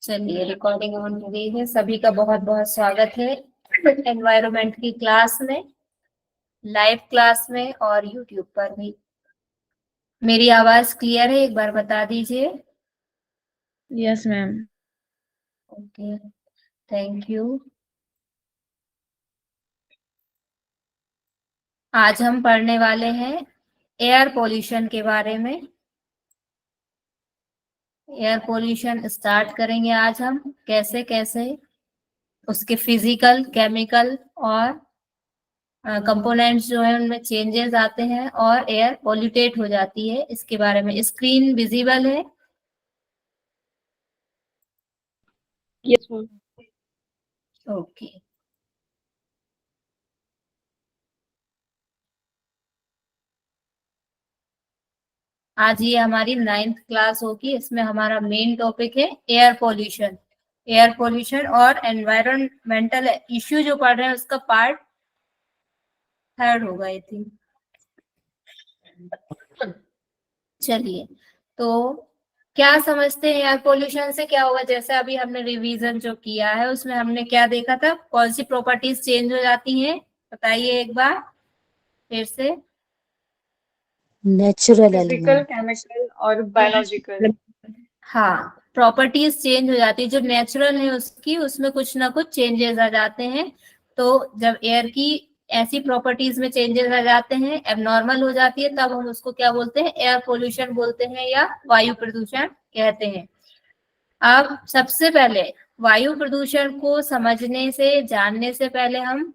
चलिए, recording on हो गई है। सभी का बहुत बहुत स्वागत है एनवायरनमेंट की क्लास में, लाइव क्लास में और यूट्यूब पर भी। मेरी आवाज क्लियर है? एक बार बता दीजिए। Yes ma'am. Okay, thank you. आज हम पढ़ने वाले हैं एयर पोल्यूशन के बारे में। एयर पोल्यूशन स्टार्ट करेंगे आज हम, कैसे कैसे उसके फिजिकल, केमिकल और कंपोनेंट्स जो है उनमें चेंजेस आते हैं और एयर पॉल्यूटेट हो जाती है, इसके बारे में। स्क्रीन विजिबल है? Yes ma'am. ओके। आज ये हमारी 9th क्लास होगी। इसमें हमारा मेन टॉपिक है एयर पोल्यूशन। एयर पोल्यूशन और एनवायरमेंटल इश्यू जो पढ़ रहे हैं उसका पार्ट 3rd होगा आई थिंक। चलिए, तो क्या समझते हैं एयर पोल्यूशन से क्या होगा? जैसे अभी हमने रिवीजन जो किया है उसमें हमने क्या देखा था, कौन सी प्रॉपर्टीज चेंज हो जाती हैं? बताइए एक बार फिर से। Natural physical, element. केमिकल और बायोलॉजिकल। हाँ, प्रॉपर्टीज चेंज हो जाती है। जो नेचुरल है उसकी, उसमें कुछ ना कुछ चेंजेस आ जाते हैं। तो जब एयर की ऐसी प्रॉपर्टीज में चेंजेस आ जाते हैं, एबनॉर्मल हो जाती है, तब हम उसको क्या बोलते हैं? एयर पोल्यूशन बोलते हैं या वायु प्रदूषण कहते हैं। अब सबसे पहले वायु प्रदूषण को समझने से, जानने से पहले हम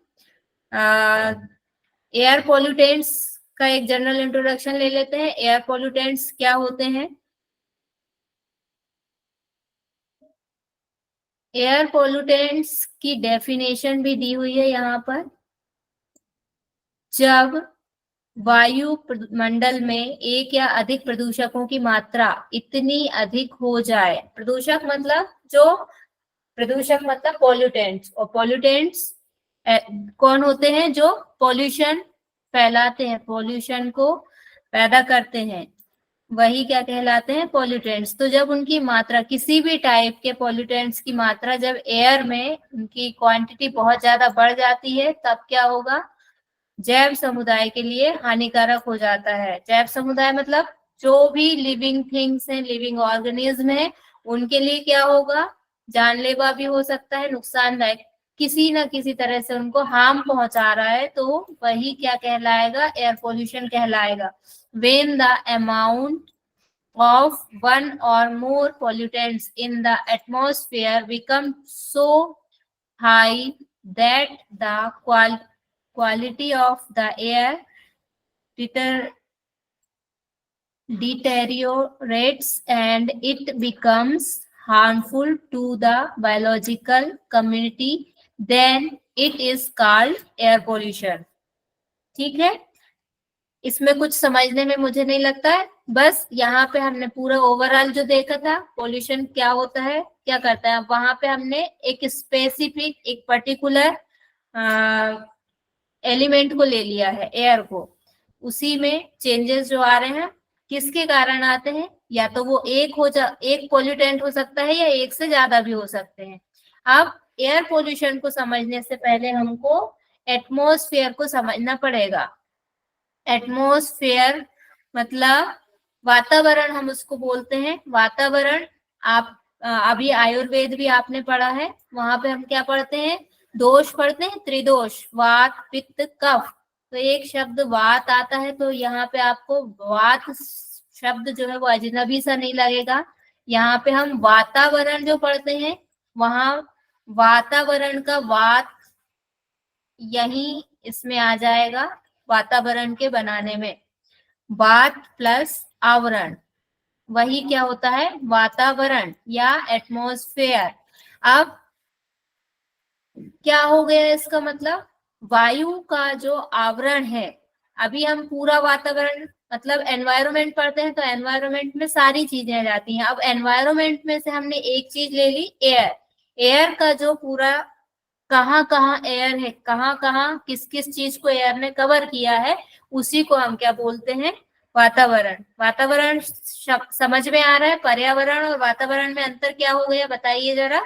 एयर पोल्यूटेंट्स का एक जनरल इंट्रोडक्शन ले लेते हैं। एयर पोल्यूटेंट्स क्या होते हैं? एयर पोल्यूटेंट्स की डेफिनेशन भी दी हुई है यहाँ पर। जब वायु मंडल में एक या अधिक प्रदूषकों की मात्रा इतनी अधिक हो जाए, प्रदूषक मतलब पॉल्यूटेंट्स, और पॉल्यूटेंट्स कौन होते हैं? जो पॉल्यूशन फैलाते हैं, पॉल्यूशन को पैदा करते हैं, वही क्या कहलाते हैं? पॉल्यूटेंट्स। तो जब उनकी मात्रा, किसी भी टाइप के पॉल्यूटेंट्स की मात्रा जब एयर में उनकी क्वांटिटी बहुत ज्यादा बढ़ जाती है, तब क्या होगा? जैव समुदाय के लिए हानिकारक हो जाता है। जैव समुदाय मतलब जो भी लिविंग थिंग्स हैं, लिविंग ऑर्गेनिज्म है, उनके लिए क्या होगा? जानलेवा भी हो सकता है, नुकसानदायक, किसी न किसी तरह से उनको हार्म पहुंचा रहा है, तो वही क्या कहलाएगा? एयर पोल्यूशन कहलाएगा। When the amount of one or more pollutants in the atmosphere becomes so high that the quality of the air deteriorates and it becomes harmful to the biological community, then it is called air pollution. ठीक है? इसमें कुछ समझने में मुझे नहीं लगता है। बस यहाँ पे हमने पूरा ओवरऑल जो देखा था, पोल्यूशन क्या होता है, क्या करता है, वहां पे हमने एक स्पेसिफिक, एक पर्टिकुलर एलिमेंट को ले लिया है, एयर को। उसी में चेंजेस जो आ रहे हैं किसके कारण आते हैं? या तो वो एक पोल्यूटेंट हो सकता है या एक से ज्यादा भी हो सकते हैं। अब एयर पोल्यूशन को समझने से पहले हमको एटमॉस्फेयर को समझना पड़ेगा। एटमॉस्फेयर मतलब वातावरण, हम उसको बोलते हैं वातावरण। आप अभी आयुर्वेद भी आपने पढ़ा है, वहां पे हम क्या पढ़ते हैं? दोष पढ़ते हैं, त्रिदोष, वात पित्त कफ। तो एक शब्द वात आता है, तो यहाँ पे आपको वात शब्द जो है वो अजनबी सा नहीं लगेगा। यहाँ पे हम वातावरण जो पढ़ते हैं, वहां वातावरण का वात यही इसमें आ जाएगा, वातावरण के बनाने में। वात प्लस आवरण, वही क्या होता है? वातावरण या एटमॉस्फेयर। अब क्या हो गया इसका मतलब? वायु का जो आवरण है, अभी हम पूरा वातावरण मतलब एनवायरमेंट पढ़ते हैं, तो एनवायरमेंट में सारी चीजें आ जाती हैं। अब एनवायरमेंट में से हमने एक चीज ले ली, एयर। एयर का जो पूरा कहाँ कहाँ एयर है, कहाँ कहाँ किस किस चीज को एयर ने कवर किया है, उसी को हम क्या बोलते हैं? वातावरण, वातावरण समझ में आ रहा है? पर्यावरण और वातावरण में अंतर क्या हो गया, बताइए जरा।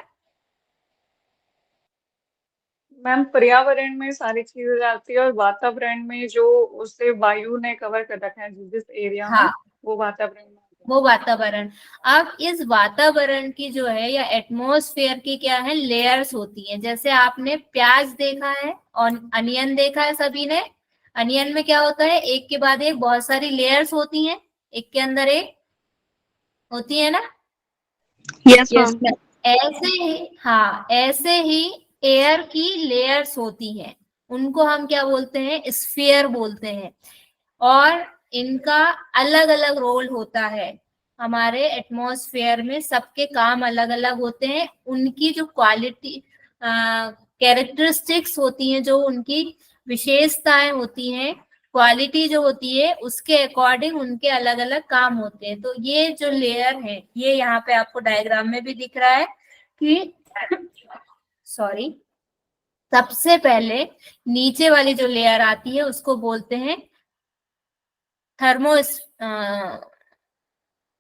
मैम पर्यावरण में सारी चीजें आती है और वातावरण में जो उससे वायु ने कवर कर रखा है जिस एरिया में, हाँ, वो वातावरण में आता है। वो वातावरण। अब इस वातावरण की जो है या एटमॉस्फेयर की क्या है, लेयर्स होती हैं। जैसे आपने प्याज देखा है और अनियन देखा है सभी ने। अनियन में क्या होता है, एक के बाद एक बहुत सारी लेयर्स होती हैं, एक के अंदर एक होती है ना। Yes yes ma'am. ऐसे ही, हाँ, ऐसे ही एयर की लेयर्स होती हैं, उनको हम क्या बोलते हैं, स्फीयर बोलते हैं। और इनका अलग अलग रोल होता है हमारे एटमॉस्फेयर में। सबके काम अलग अलग होते हैं, उनकी जो क्वालिटी कैरेक्टरिस्टिक्स होती हैं, जो उनकी विशेषताएं होती हैं, क्वालिटी जो होती है, उसके अकॉर्डिंग उनके अलग अलग काम होते हैं। तो ये जो लेयर है, ये यहाँ पे आपको डायग्राम में भी दिख रहा है कि सॉरी, सबसे पहले नीचे वाली जो लेयर आती है उसको बोलते हैं थर्मो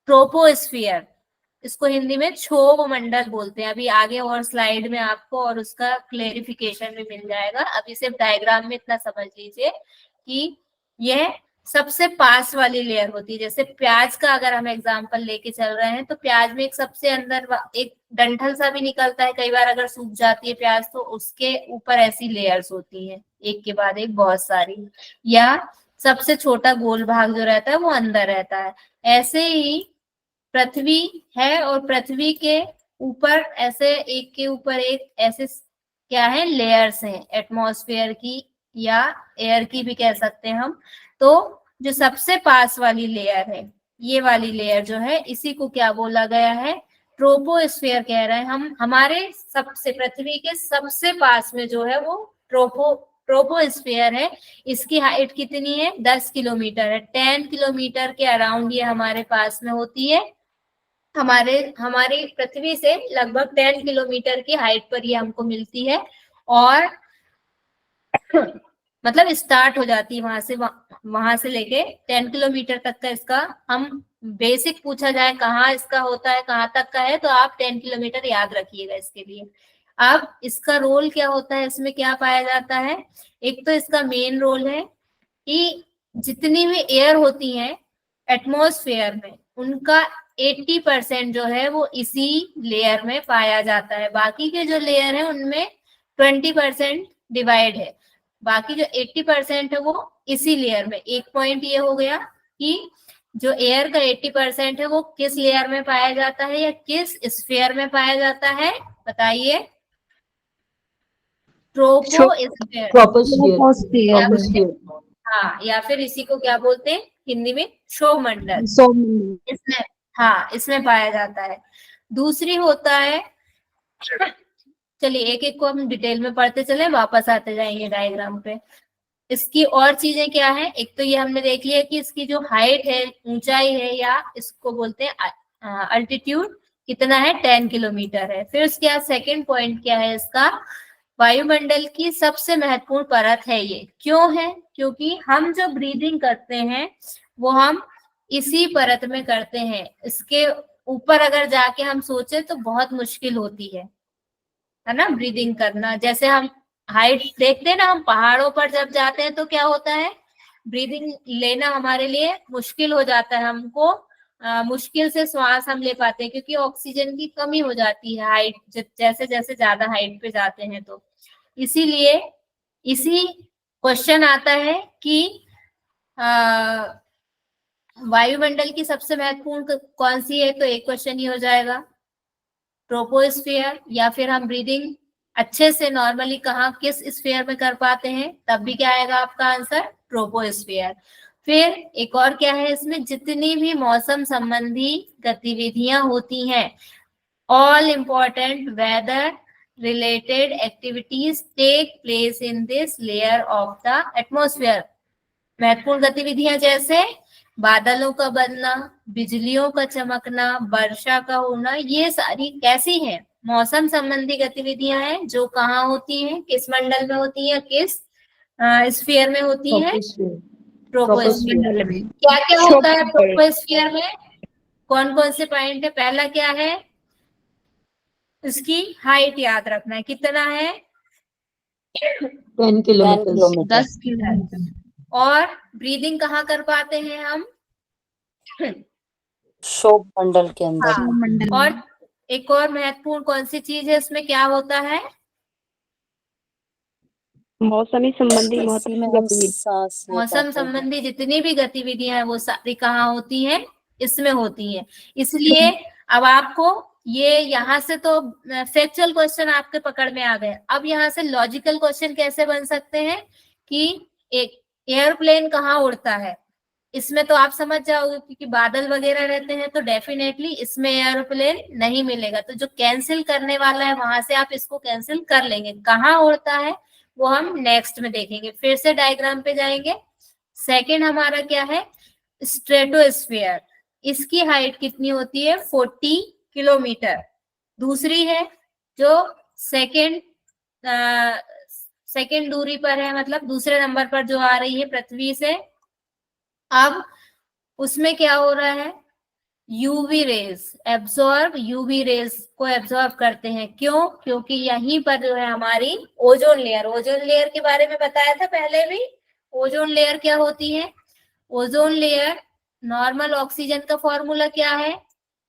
ट्रोपोस्फियर। इसको हिंदी में क्षोभ मंडल बोलते हैं। अभी आगे और स्लाइड में आपको और उसका क्लेरिफिकेशन भी मिल जाएगा। अभी सिर्फ डायग्राम में इतना समझ लीजिए कि यह सबसे पास वाली लेयर होती है। जैसे प्याज का अगर हम एग्जांपल लेके चल रहे हैं, तो प्याज में एक सबसे अंदर एक डंठल सा भी निकलता है। कई बार अगर सूख जाती है प्याज, तो उसके ऊपर ऐसी लेयर्स होती हैं, एक के बाद एक बहुत सारी। या सबसे छोटा गोल भाग जो रहता है वो अंदर रहता है। ऐसे ही पृथ्वी है, और पृथ्वी के ऊपर ऐसे एक के ऊपर एक ऐसे क्या है, लेयर्स हैं एटमॉस्फेयर की, या एयर की भी कह सकते हैं हम। तो जो सबसे पास वाली लेयर है, ये वाली लेयर जो है, इसी को क्या बोला गया है, ट्रोपोस्फेयर कह रहे हैं हम। हमारे सबसे पृथ्वी के सबसे पास में जो है वो ट्रोपोस्फेयर है। इसकी हाइट कितनी है, 10 किलोमीटर है। 10 किलोमीटर के अराउंड ये हमारे पास में होती है। हमारी पृथ्वी से लगभग 10 किलोमीटर की हाइट पर ये हमको मिलती है। और मतलब स्टार्ट हो जाती है वहां से लेके 10 किलोमीटर तक का इसका, हम बेसिक पूछा जाए कहाँ इसका होता है, कहाँ तक का है, तो आप 10 किलोमीटर याद रखिएगा इसके लिए। अब इसका रोल क्या होता है, इसमें क्या पाया जाता है। एक तो इसका मेन रोल है कि जितनी भी एयर होती है एटमॉस्फेयर में, उनका 80% जो है वो इसी लेयर में पाया जाता है। बाकी के जो लेयर है उनमें 20% डिवाइड है। बाकी जो 80% है वो इसी लेयर में। एक पॉइंट ये हो गया कि जो एयर का 80% है वो किस लेयर में पाया जाता है या किस स्फीयर में पाया जाता है, बताइए। ट्रोपोस्फीयर। ट्रोपोस्फियर। हाँ, या फिर इसी को क्या बोलते हैं हिंदी में, क्षोभमंडल। सौरमंडल। इसमें, हाँ, इसमें पाया जाता है। दूसरी होता है, चलिए एक एक को हम डिटेल में पढ़ते चले, वापस आते जाएंगे डायग्राम पे। इसकी और चीजें क्या है, एक तो ये हमने देख लिया कि इसकी जो हाइट है, ऊंचाई है, या इसको बोलते हैं अल्टीट्यूड, कितना है, 10 किलोमीटर है। फिर उसके बाद सेकंड पॉइंट क्या है इसका, वायुमंडल की सबसे महत्वपूर्ण परत है ये। क्यों है, क्योंकि हम जो ब्रीदिंग करते हैं वो हम इसी परत में करते हैं। इसके ऊपर अगर जाके हम सोचे तो बहुत मुश्किल होती है ना, ब्रीदिंग करना। जैसे हम हाइट देखते हैं ना, हम पहाड़ों पर जब जाते हैं तो क्या होता है, ब्रीदिंग लेना हमारे लिए मुश्किल हो जाता है। हमको मुश्किल से श्वास हम ले पाते हैं, क्योंकि ऑक्सीजन की कमी हो जाती है हाइट, जैसे जैसे ज्यादा हाइट पे जाते हैं। तो इसीलिए इसी क्वेश्चन आता है कि वायुमंडल की सबसे महत्वपूर्ण कौन सी है, तो एक क्वेश्चन ही हो जाएगा ट्रोपोस्फियर। या फिर हम ब्रीदिंग अच्छे से नॉर्मली कहाँ किस स्फीयर में कर पाते हैं, तब भी क्या आएगा आपका आंसर, ट्रोपोस्फियर। फिर एक और क्या है इसमें, जितनी भी मौसम संबंधी गतिविधियां होती हैं, all important weather related activities take place in this layer of the atmosphere. महत्वपूर्ण गतिविधियां जैसे बादलों का बनना, बिजलियों का चमकना, वर्षा का होना, ये सारी कैसी हैं, मौसम संबंधी गतिविधियां हैं, जो कहाँ होती हैं, किस मंडल में होती हैं, किस स्फीयर में होती हैं, ट्रोपोस्फियर में क्या क्या होता है ट्रोपोस्फियर में? कौन कौन से पॉइंट है? पहला क्या है? उसकी हाइट याद रखना है, कितना है? 10 किलोमीटर 10 किलोमीटर। और ब्रीदिंग कहाँ कर पाते हैं हम? शोक मंडल के अंदर। हाँ। और एक और महत्वपूर्ण कौन सी चीज है इसमें, क्या होता है? मौसमी संबंधी इसी में हम सांस ले मौसम पाते हैं। संबंधी जितनी भी गतिविधियां हैं वो सारी कहाँ होती हैं? इसमें होती है। इसलिए अब आपको ये यहाँ से तो फैक्चुअल क्वेश्चन आपके पकड़ में आ गए। अब यहाँ से लॉजिकल क्वेश्चन कैसे बन सकते हैं कि एक एयरप्लेन कहाँ उड़ता है? इसमें तो आप समझ जाओगे क्योंकि बादल वगैरह रहते हैं तो डेफिनेटली इसमें एयरप्लेन नहीं मिलेगा। तो जो कैंसिल करने वाला है वहां से आप इसको कैंसिल कर लेंगे। कहाँ उड़ता है वो हम नेक्स्ट में देखेंगे। फिर से डायग्राम पे जाएंगे। सेकंड हमारा क्या है? स्ट्रेटोस्फीयर। इसकी हाइट कितनी होती है? 40 किलोमीटर। दूसरी है जो सेकंड दूरी पर है, मतलब दूसरे नंबर पर जो आ रही है पृथ्वी से। अब उसमें क्या हो रहा है? UV rays absorb, UV rays को एब्जॉर्ब करते हैं। क्यों? क्योंकि यहीं पर जो है हमारी ओजोन लेयर, ओजोन लेयर के बारे में बताया था पहले भी। ओजोन लेयर क्या होती है? ओजोन लेयर, नॉर्मल ऑक्सीजन का फॉर्मूला क्या है?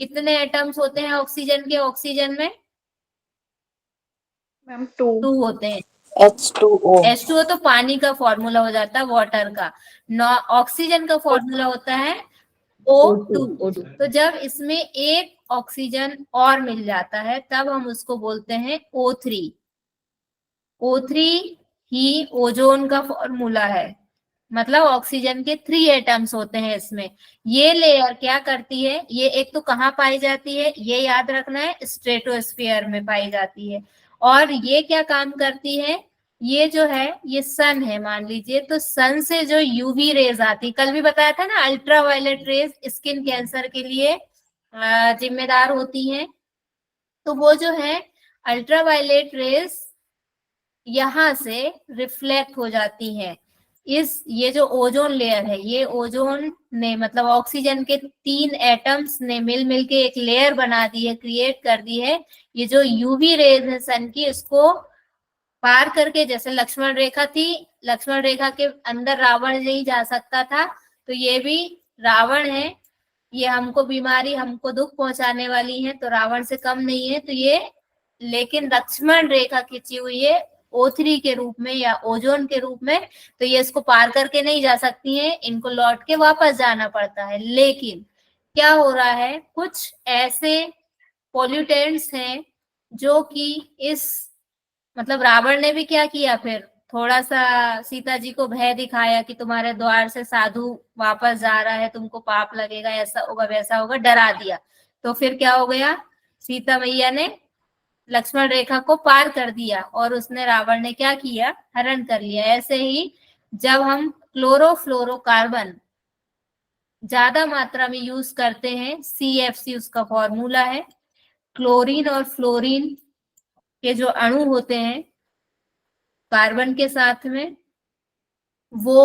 कितने एटम्स होते हैं ऑक्सीजन के? ऑक्सीजन में मैम 2 होते हैं। H2O। H2O तो पानी का फॉर्मूला हो जाता है, वाटर का। ऑक्सीजन का फॉर्मूला होता है O2। तो जब इसमें एक ऑक्सीजन और मिल जाता है तब हम उसको बोलते हैं O3। O3 ही ओजोन का फॉर्मूला है। मतलब ऑक्सीजन के 3 एटम्स होते हैं इसमें। ये लेयर क्या करती है? ये एक तो कहाँ पाई जाती है ये याद रखना है, स्ट्रेटोस्फीयर में पाई जाती है। और ये क्या काम करती है? ये जो है ये सन है मान लीजिए, तो सन से जो यूवी रेज आती, कल भी बताया था ना, अल्ट्रावायलेट रेज स्किन कैंसर के लिए जिम्मेदार होती हैं। तो वो जो है अल्ट्रावायलेट रेज यहाँ से रिफ्लेक्ट हो जाती हैं। ये जो ओजोन लेयर है, ये ओजोन ने मतलब ऑक्सीजन के 3 एटम्स ने मिल के एक लेयर बना दी है, क्रिएट कर दी है। ये जो यूवी रेज है सन की, इसको पार करके, जैसे लक्ष्मण रेखा थी, लक्ष्मण रेखा के अंदर रावण नहीं जा सकता था, तो ये भी रावण है। ये हमको बीमारी, हमको दुख पहुंचाने वाली है, तो रावण से कम नहीं है। तो ये लेकिन लक्ष्मण रेखा खींची हुई है O3 के रूप में या ओजोन के रूप में, तो ये इसको पार करके नहीं जा सकती हैं, इनको लौट के वापस जाना पड़ता है। लेकिन क्या हो रहा है? कुछ ऐसे पॉल्यूटेंट्स हैं जो कि इस मतलब रावण ने भी क्या किया, फिर थोड़ा सा सीता जी को भय दिखाया कि तुम्हारे द्वार से साधु वापस जा रहा है, तुमको पाप लगेगा, ऐसा होगा वैसा होगा, डरा दिया। तो फिर क्या हो गया? सीता मैया ने लक्ष्मण रेखा को पार कर दिया और उसने, रावण ने क्या किया? हरण कर लिया। ऐसे ही जब हम क्लोरोफ्लोरोकार्बन ज्यादा मात्रा में यूज करते हैं, CFC उसका फॉर्मूला है, क्लोरीन और फ्लोरीन के जो अणु होते हैं कार्बन के साथ में, वो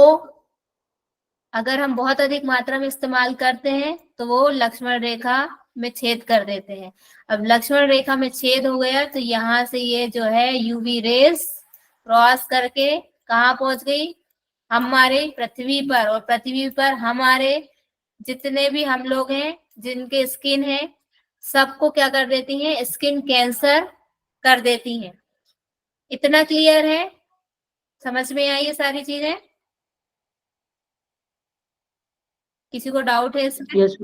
अगर हम बहुत अधिक मात्रा में इस्तेमाल करते हैं तो वो लक्ष्मण रेखा में छेद कर देते हैं। अब लक्ष्मण रेखा में छेद हो गया तो यहाँ से ये जो है यूवी रेस क्रॉस करके कहाँ पहुंच गई? हमारे पृथ्वी पर। और पृथ्वी पर हमारे जितने भी हम लोग हैं जिनके स्किन है, सबको क्या कर देती हैं? स्किन कैंसर कर देती हैं। इतना क्लियर है? समझ में आई ये सारी चीजें? किसी को डाउट है इसमें? Yes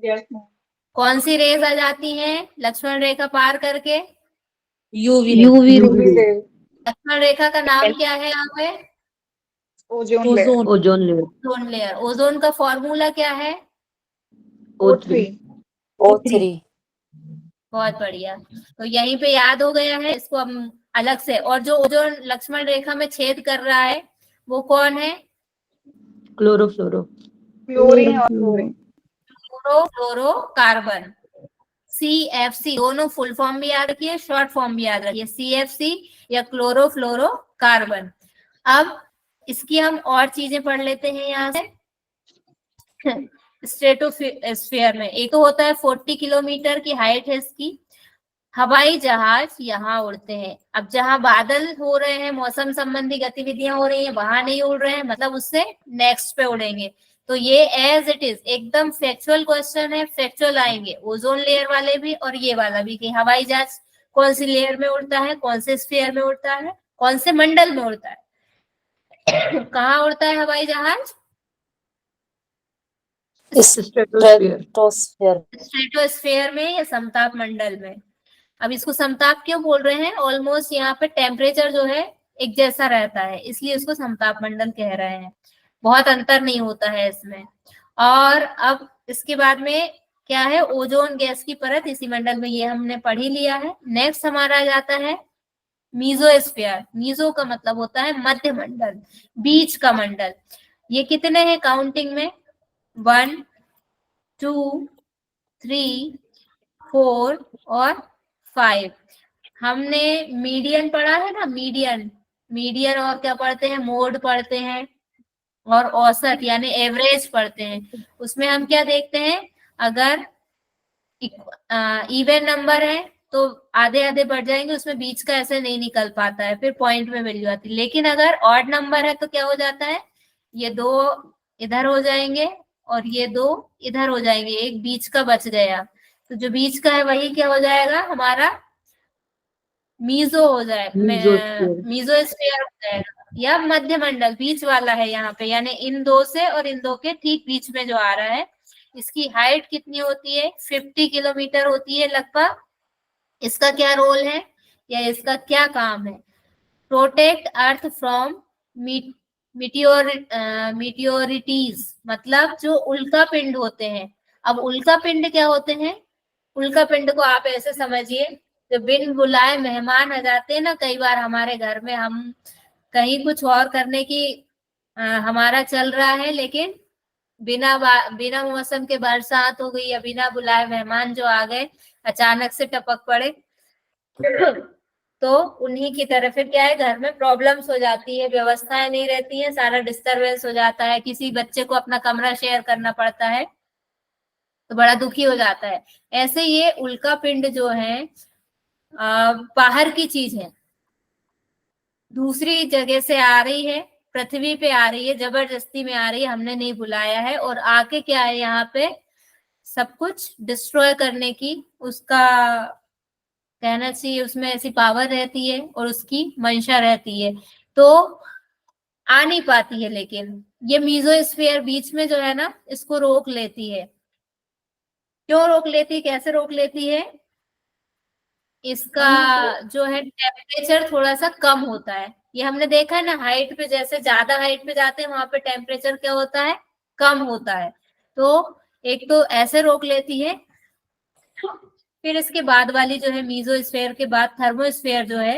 yes ma'am. कौन सी रेज आ जाती हैं लक्ष्मण रेखा पार करके? यूवी यूवी रेज लक्ष्मण रेखा का नाम क्या है यहाँ पे? Ozone layer ozone layer ozone layer. Ozone का फॉर्मूला क्या है? O3 O3। बहुत बढ़िया। तो यहीं पे याद हो गया है, इसको हम अलग से। और जो ओजोन लक्ष्मण रेखा में छेद कर रहा है वो कौन है? क्लोरोफ्लोरो क्लोरीन और फ्लोरीन। Chlorofluorocarbon, CFC। दोनों फुल फॉर्म भी याद रखिए, शॉर्ट फॉर्म भी याद रखिए, CFC या क्लोरोफ्लोरोकार्बन। अब इसकी हम और चीजें पढ़ लेते हैं यहाँ से। स्ट्रेटोस्फीयर में। एक तो होता है 40 किलोमीटर की हाइट है इसकी। हवाई जहाज यहाँ उड़ते हैं। अब जहाँ बादल हो रहे हैं, मौसम संबंधी गतिविधियां हो रही हैं, वहां नहीं उड़ रहे हैं, मतलब उससे नेक्स्ट पे उड़ेंगे। तो ये एज इट इज एकदम फैक्चुअल क्वेश्चन है, फैक्चुअल आएंगे ओजोन लेयर वाले भी और ये वाला भी, कि हवाई जहाज कौन सी लेयर में उड़ता है, कौन से स्फीयर में उड़ता है, कौन से मंडल में उड़ता है। कहाँ उड़ता है हवाई जहाज? Stratosphere. स्ट्रेटोस्फेयर। स्ट्रेटोस्फीयर में या समताप मंडल में। अब इसको समताप क्यों बोल रहे हैं? ऑलमोस्ट यहाँ पे टेम्परेचर जो है एक जैसा रहता है, इसलिए इसको समताप मंडल कह रहे हैं। बहुत अंतर नहीं होता है इसमें। और अब इसके बाद में क्या है? ओजोन गैस की परत इसी मंडल में, ये हमने पढ़ ही लिया है। नेक्स्ट हमारा आ जाता है मीजोस्फीयर। मीजो का मतलब होता है मध्य मंडल, बीच का मंडल। ये कितने हैं काउंटिंग में? 1 2 3 4 और 5। हमने मीडियन पढ़ा है ना, मीडियन। मीडियन और क्या पढ़ते हैं? मोड पढ़ते हैं और औसत यानी एवरेज पढ़ते हैं। उसमें हम क्या देखते हैं? अगर इवन नंबर है तो आधे आधे बढ़ जाएंगे, उसमें बीच का ऐसे नहीं निकल पाता है, फिर पॉइंट में वैल्यू आती है। लेकिन अगर ऑड नंबर है तो क्या हो जाता है? ये 2 इधर हो जाएंगे और ये 2 इधर हो जाएंगे, एक बीच का बच गया। तो जो बीच का है वही क्या हो जाएगा? हमारा मीजो हो जाएगा, Mesosphere. मीजोस्फीयर हो जाएगा, या मध्य मंडल बीच वाला है यहाँ पे, यानी इन दो से और इन दो के ठीक बीच में जो आ रहा है। इसकी हाइट कितनी होती है? 50 किलोमीटर होती है लगभग। इसका क्या रोल है या इसका क्या काम है? प्रोटेक्ट अर्थ फ्रॉम मीटियोरिटीज, मतलब जो उल्का पिंड होते हैं। अब उल्का पिंड क्या होते हैं? उल्का पिंड को आप ऐसे समझिए, जो बिन बुलाए मेहमान आ जाते हैं ना, कई बार हमारे घर में, हम कहीं कुछ और करने की हमारा चल रहा है, लेकिन बिना मौसम के बरसात हो गई या बिना बुलाए मेहमान जो आ गए, अचानक से टपक पड़े, तो उन्हीं की तरह फिर क्या है? घर में प्रॉब्लम्स हो जाती है, व्यवस्थाएं नहीं रहती हैं, सारा डिस्टरबेंस हो जाता है, किसी बच्चे को अपना कमरा शेयर करना पड़ता है तो बड़ा दुखी हो जाता है। ऐसे ये उल्का पिंड जो है बाहर की चीज है, दूसरी जगह से आ रही है, पृथ्वी पे आ रही है, जबरदस्ती में आ रही है, हमने नहीं बुलाया है, और आके क्या है यहाँ पे सब कुछ डिस्ट्रॉय करने की उसका कहना चाहिए, उसमें ऐसी पावर रहती है और उसकी मंशा रहती है, तो आ नहीं पाती है। लेकिन ये मीजोस्फीयर बीच में जो है ना, इसको रोक लेती है। क्यों रोक लेती है? कैसे रोक लेती है? इसका जो है टेम्परेचर थोड़ा सा कम होता है। ये हमने देखा है ना, हाइट पे जैसे ज्यादा हाइट पे जाते हैं वहां पे टेम्परेचर क्या होता है? कम होता है। तो एक तो ऐसे रोक लेती है। फिर इसके बाद वाली जो है मीजोस्फीयर के बाद थर्मोस्फीयर जो है,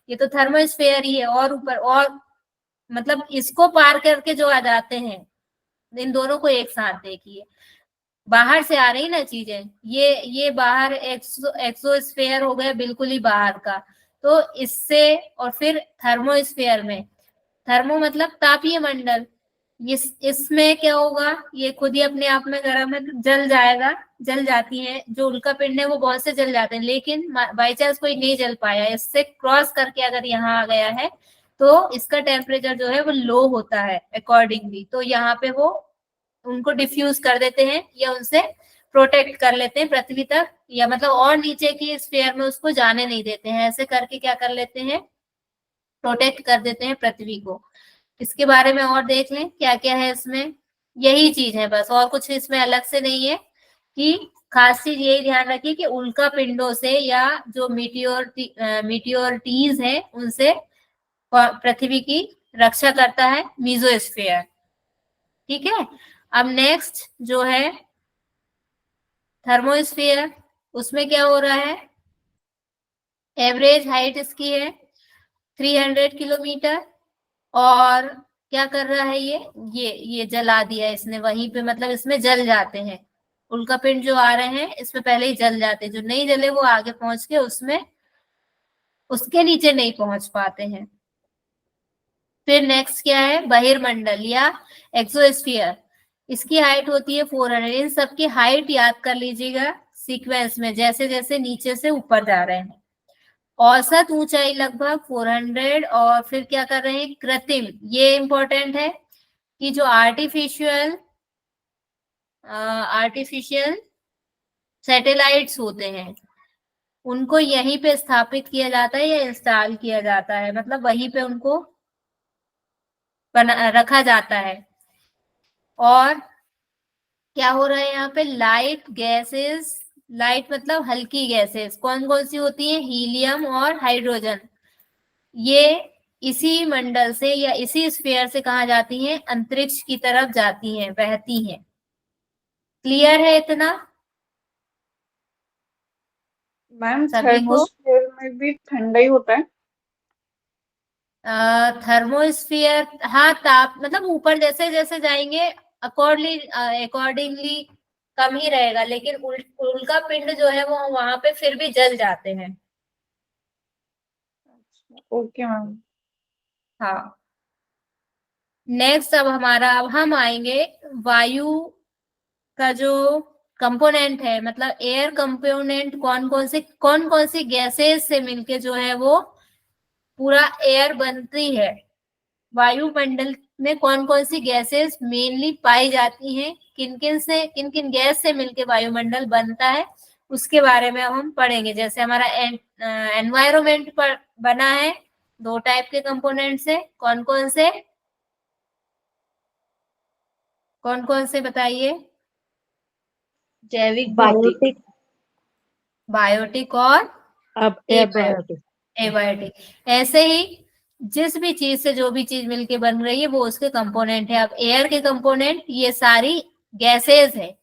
ये तो थर्मोस्फीयर ही है, और ऊपर और मतलब इसको पार करके जो आ जाते हैं, इन दोनों को एक साथ देखिए। बाहर से आ रही ना चीजें, ये बाहर एक्सोस्फीयर हो गया बिल्कुल ही बाहर का, तो इससे, और फिर थर्मोस्फीयर में, थर्मो मतलब तापीय मंडल, इसमें क्या होगा? ये खुद ही अपने आप में गर्म है तो जल जाएगा, जल जाती है। जो उल्का पिंड है वो बहुत से जल जाते हैं, लेकिन बाई चांस कोई नहीं जल पाया, इससे क्रॉस करके अगर यहाँ आ गया है तो इसका टेम्परेचर जो है वो लो होता है अकॉर्डिंगली, तो यहाँ पे वो उनको डिफ्यूज कर देते हैं या उनसे प्रोटेक्ट कर लेते हैं पृथ्वी तक, या मतलब और नीचे की स्फीयर में उसको जाने नहीं देते हैं। ऐसे करके क्या कर लेते हैं? प्रोटेक्ट कर देते हैं पृथ्वी को। इसके बारे में और देख लें क्या क्या है इसमें। यही चीज है बस, और कुछ इसमें अलग से नहीं है। कि खास चीज यही ध्यान रखिए कि उल्का पिंडों से या जो मीटियोरिटीज है उनसे पृथ्वी की रक्षा करता है मीजोस्फीयर। ठीक है। अब नेक्स्ट जो है थर्मोस्फीयर, उसमें क्या हो रहा है? एवरेज हाइट इसकी है 300 किलोमीटर, और क्या कर रहा है? ये जला दिया इसने वहीं पे, मतलब इसमें जल जाते हैं उल्का पिंड जो आ रहे हैं, इसमें पहले ही जल जाते हैं, जो नहीं जले वो आगे पहुंच के उसमें उसके नीचे नहीं पहुंच पाते हैं। फिर नेक्स्ट क्या है? बहिर्मंडल या एक्सोस्फीयर। इसकी हाइट होती है 400। इन सबकी हाइट याद कर लीजिएगा सीक्वेंस में, जैसे जैसे नीचे से ऊपर जा रहे हैं। औसत ऊंचाई लगभग 400, और फिर क्या कर रहे हैं, कृत्रिम, ये इंपॉर्टेंट है कि जो आर्टिफिशियल सैटेलाइट्स होते हैं उनको यहीं पे स्थापित किया जाता है या इंस्टॉल किया जाता है, मतलब वहीं पे उनको बना रखा जाता है। और क्या हो रहा है यहाँ पे, लाइट गैसेस, लाइट मतलब हल्की गैसेस कौन कौन सी होती है, हीलियम और हाइड्रोजन, ये इसी मंडल से या इसी स्फीयर से कहा जाती हैं, अंतरिक्ष की तरफ जाती हैं, बहती हैं। क्लियर है इतना मैम सभी को? थर्मोस्फेयर में भी ठंडा ही होता है? थर्मोस्फियर, हाँ, ताप मतलब ऊपर जैसे जैसे जाएंगे अकॉर्डिंगली कम ही रहेगा, लेकिन उल्का पिंड जो है वो वहां पे फिर भी जल जाते हैं। Okay ma'am. हाँ, नेक्स्ट अब हम आएंगे वायु का जो कंपोनेंट है, मतलब एयर कंपोनेंट कौन कौन सी गैसेस से मिलके जो है वो पूरा एयर बनती है। वायुमंडल में कौन कौन सी गैसेस मेनली पाई जाती हैं, किन किन गैस से मिलके वायुमंडल बनता है, उसके बारे में हम पढ़ेंगे। जैसे हमारा एनवायरमेंट पर बना है 2 टाइप के कंपोनेंट से, कौन कौन से बताइए? जैविक बायोटिक, बायोटिक और अब एबायोटिक। एबायोटिक। ऐसे ही जिस भी चीज से जो भी चीज मिलके बन रही है वो उसके कंपोनेंट है। अब एयर के कंपोनेंट ये सारी गैसेस है।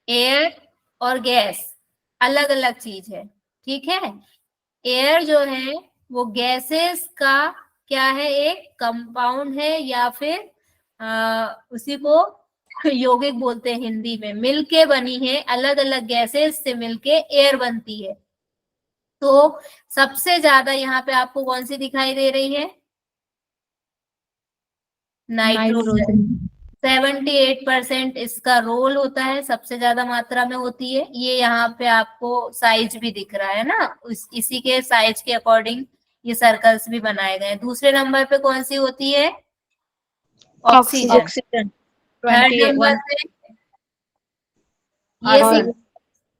एयर और गैस अलग अलग चीज है, ठीक है। एयर जो है वो गैसेस का क्या है, एक कंपाउंड है, या फिर उसी को यौगिक बोलते हैं हिंदी में, मिलके बनी है, अलग अलग गैसेस से मिलके एयर बनती है। तो सबसे ज्यादा यहाँ पे आपको कौन सी दिखाई दे रही है, नाइट्रोजन। 78% इसका रोल होता है, सबसे ज्यादा मात्रा में होती है। ये यहाँ पे आपको साइज भी दिख रहा है ना, इसी के साइज के अकॉर्डिंग ये सर्कल्स भी बनाए गए हैं। दूसरे नंबर पे कौन सी होती है, ऑक्सीजन। Oxygen third number 21। पे आर्गन।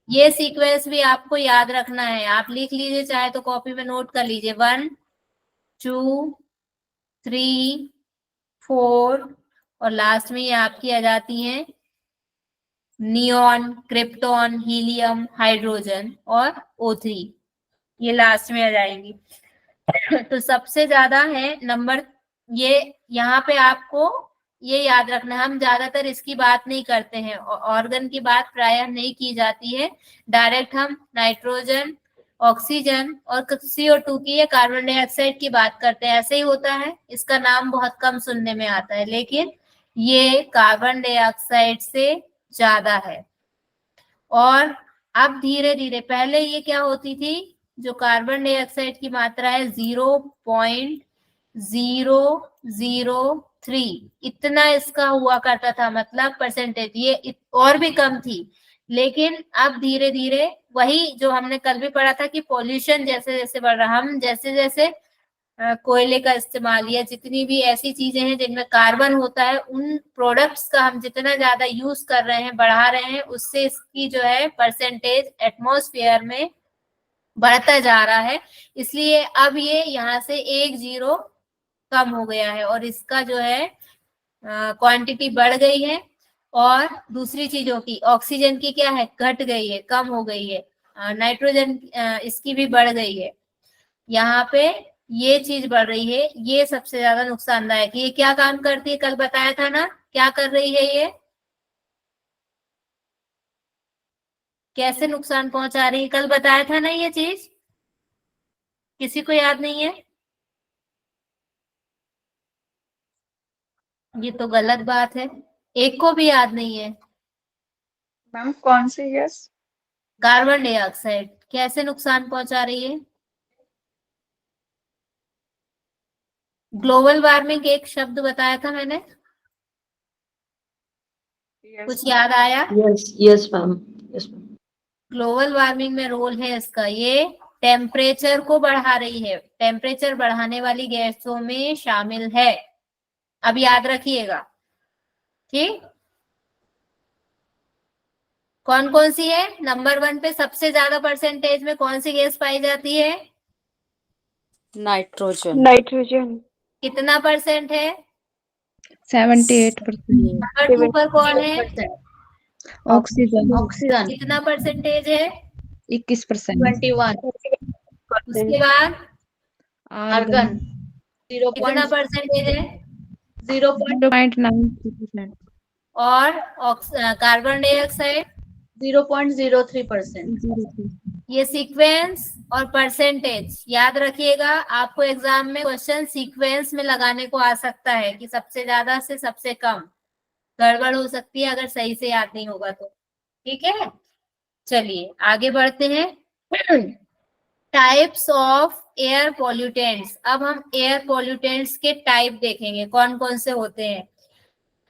ये सीक्वेंस भी आपको याद रखना है, आप लिख लीजिए, चाहे तो कॉपी में नोट कर लीजिए। 1 2 3 4, और लास्ट में ये आपकी आ जाती हैं नियॉन, क्रिप्टॉन, हीलियम, हाइड्रोजन और O3, ये लास्ट में आ जाएंगी। तो सबसे ज्यादा है नंबर, ये यहाँ पे आपको ये याद रखना, हम ज्यादातर इसकी बात नहीं करते हैं, ऑर्गन की बात प्रायः नहीं की जाती है, डायरेक्ट हम नाइट्रोजन, ऑक्सीजन और CO2 की या कार्बन डाइऑक्साइड की बात करते हैं। ऐसे ही होता है, इसका नाम बहुत कम सुनने में आता है, लेकिन ये कार्बन डाइऑक्साइड से ज्यादा है। और अब धीरे धीरे, पहले ये क्या होती थी, जो कार्बन डाइऑक्साइड की मात्रा है 0.003, इतना इसका हुआ करता था, मतलब परसेंटेज ये और भी कम थी। लेकिन अब धीरे धीरे वही जो हमने कल भी पढ़ा था कि पॉल्यूशन जैसे जैसे बढ़ रहा, हम जैसे जैसे कोयले का इस्तेमाल या जितनी भी ऐसी चीजें हैं जिनमें कार्बन होता है, उन प्रोडक्ट्स का हम जितना ज्यादा यूज कर रहे हैं, बढ़ा रहे हैं, उससे इसकी जो है परसेंटेज एटमॉस्फेयर में बढ़ता जा रहा है। इसलिए अब ये यहाँ से 1 0 कम हो गया है, और इसका जो है क्वांटिटी बढ़ गई है। और दूसरी चीजों की, ऑक्सीजन की क्या है, घट गई है, कम हो गई है। नाइट्रोजन इसकी भी बढ़ गई है। यहाँ पे ये चीज बढ़ रही है, ये सबसे ज्यादा नुकसानदायक है। ये क्या काम करती है, कल बताया था ना, क्या कर रही है ये, कैसे नुकसान पहुंचा रही है, कल बताया था ना ये चीज, किसी को याद नहीं है? ये तो गलत बात है, एक को भी याद नहीं है। मैम कौन सी गैस? कार्बन डाइऑक्साइड कैसे नुकसान पहुंचा रही है? ग्लोबल वार्मिंग एक शब्द बताया था मैंने, कुछ याद आया? yes ma'am, yes ma'am. Global warming में रोल है इसका, ये टेम्परेचर को बढ़ा रही है, टेम्परेचर बढ़ाने वाली गैसों में शामिल है। अब याद रखिएगा, ठीक। कौन कौन सी है? नंबर 1 पे सबसे ज्यादा परसेंटेज में कौन सी गैस पाई जाती है? नाइट्रोजन। नाइट्रोजन। कितना परसेंट है? 78%। नंबर 2 पर कौन है? ऑक्सीजन ऑक्सीजन कितना परसेंटेज है? 21%। 21, उसके बाद आर्गन कितना परसेंटेज है? 0.93%। और कार्बन डाइऑक्साइड 0.03%। ये सीक्वेंस और परसेंटेज याद रखिएगा। आपको एग्जाम में क्वेश्चन सीक्वेंस में लगाने को आ सकता है कि सबसे ज्यादा से सबसे कम, गड़बड़ हो सकती है अगर सही से याद नहीं होगा तो, ठीक है। चलिए आगे बढ़ते हैं। Types of air pollutants. अब हम एयर पॉल्यूटेंट्स के टाइप देखेंगे, कौन कौन से होते हैं।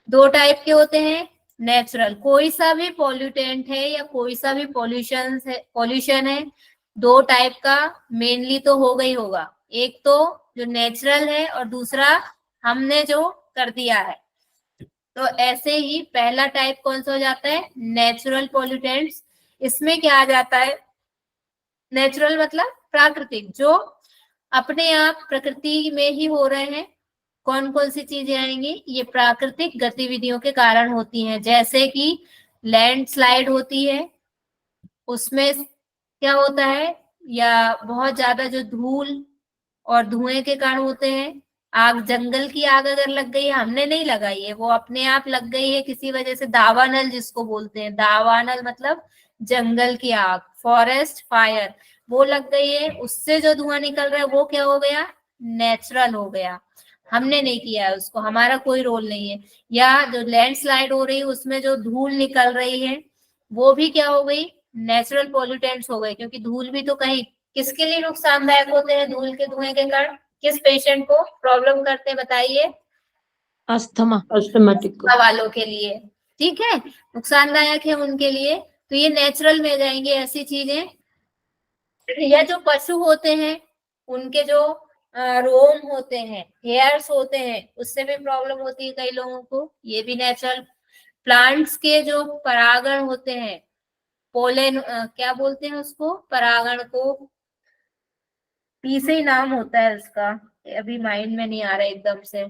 2 टाइप के होते हैं। नेचुरल, कोई सा भी पॉल्यूटेंट है या कोई सा भी पॉल्यूशन है, 2 टाइप का मेनली तो होगा ही होगा। एक तो जो नेचुरल है और दूसरा हमने जो कर दिया है। तो ऐसे ही पहला टाइप कौन सा हो जाता है? Natural pollutants. इसमें क्या आ जाता है? नेचुरल मतलब प्राकृतिक, जो अपने आप प्रकृति में ही हो रहे हैं। कौन कौन सी चीजें आएंगी? ये प्राकृतिक गतिविधियों के कारण होती हैं, जैसे कि लैंडस्लाइड होती है, उसमें क्या होता है, या बहुत ज्यादा जो धूल और धुएं के कारण होते हैं। आग, जंगल की आग अगर लग गई है, हमने नहीं लगाई है, वो अपने आप लग गई है किसी वजह से, दावानल जिसको बोलते हैं, दावानल मतलब जंगल की आग, फॉरेस्ट फायर, वो लग गई है, उससे जो धुआं निकल रहा है वो क्या हो गया? नेचुरल हो गया, हमने नहीं किया है उसको, हमारा कोई रोल नहीं है। या जो लैंडस्लाइड हो रही है उसमें जो धूल निकल रही है वो भी क्या हो गई? नेचुरल पॉल्यूटेंट्स हो गए, क्योंकि धूल भी तो कहीं किसके लिए नुकसानदायक होते हैं? धूल के धुएं के कारण किस पेशेंट को प्रॉब्लम करते हैं बताइए? अस्थमाटिक वालों के लिए, ठीक है, नुकसानदायक है उनके लिए। तो ये नेचुरल में जाएंगे ऐसी चीजें। या जो पशु होते हैं, उनके जो रोम होते हैं, हेयर्स होते हैं, उससे भी प्रॉब्लम होती है कई लोगों को, ये भी नेचुरल। प्लांट्स के जो परागण होते हैं, पोलेन, क्या बोलते हैं उसको, परागण को, पी से ही नाम होता है इसका, अभी माइंड में नहीं आ रहा एकदम से,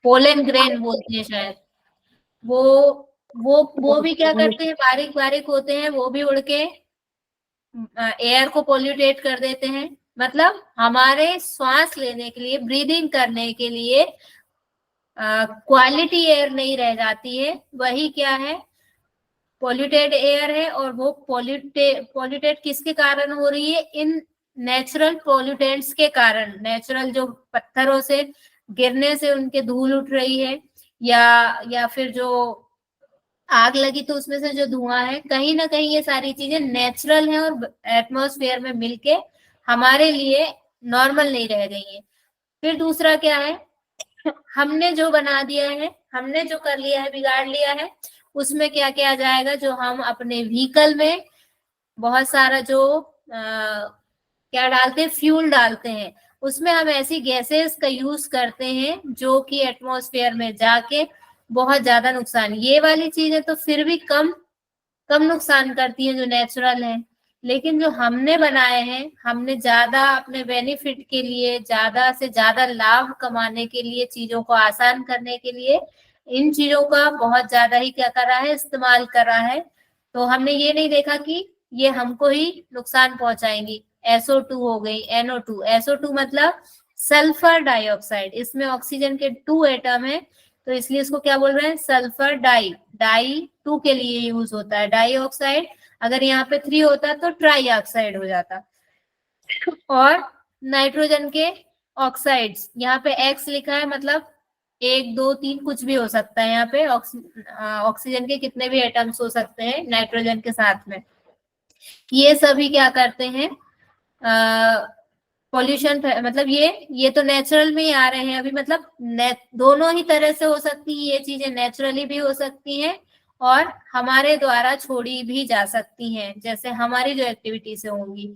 पोलेन ग्रेन बोलते हैं शायद। वो भी क्या करते हैं? बारीक बारीक होते हैं, वो भी उड़ के एयर को पोल्यूटेट कर देते हैं। मतलब हमारे श्वास लेने के लिए, ब्रीदिंग करने के लिए क्वालिटी एयर नहीं रह जाती है, वही क्या है? पॉल्यूटेड एयर है। और वो पॉल्यूटेड किसके कारण हो रही है? इन नेचुरल पॉल्यूटेंट्स के कारण। नेचुरल जो पत्थरों से गिरने से उनके धूल उठ रही है, या फिर जो आग लगी तो उसमें से जो धुआं है, कहीं ना कहीं ये सारी चीजें नेचुरल हैं और एटमॉस्फेयर में मिलके हमारे लिए नॉर्मल नहीं रह गई है। फिर दूसरा क्या है? हमने जो बना दिया है, हमने जो कर लिया है, बिगाड़ लिया है, उसमें क्या क्या जाएगा? जो हम अपने व्हीकल में बहुत सारा जो क्या डालते हैं? फ्यूल डालते हैं, उसमें हम ऐसी गैसेस का यूज करते हैं जो कि एटमॉस्फेयर में जाके बहुत ज्यादा नुकसान। ये वाली चीजें तो फिर भी कम नुकसान करती हैं जो नेचुरल है, लेकिन जो हमने बनाए हैं, हमने ज्यादा अपने बेनिफिट के लिए, ज्यादा से ज्यादा लाभ कमाने के लिए, चीजों को आसान करने के लिए, इन चीजों का बहुत ज्यादा ही क्या करा है? इस्तेमाल करा है। तो हमने ये नहीं देखा कि ये हमको ही नुकसान पहुंचाएंगी। SO2 हो गई, NO2। SO2 मतलब सल्फर डाइऑक्साइड, इसमें ऑक्सीजन के 2 एटम है, तो इसलिए इसको क्या बोल रहे हैं? सल्फर डाई 2 के लिए यूज होता है। डाइऑक्साइड अगर यहाँ पे 3 होता तो ट्राई ऑक्साइड हो जाता। और नाइट्रोजन के ऑक्साइड्स, यहाँ पे X लिखा है, मतलब 1 2 3 कुछ भी हो सकता है। यहाँ पे ऑक्सीजन के कितने भी एटम्स हो सकते हैं नाइट्रोजन के साथ में। ये सभी क्या करते हैं? पॉल्यूशन, मतलब ये तो नेचुरल में ही आ रहे हैं अभी, मतलब दोनों ही तरह से हो सकती है ये चीजें, नेचुरली भी हो सकती हैं और हमारे द्वारा छोड़ी भी जा सकती हैं, जैसे हमारी जो एक्टिविटी से होंगी।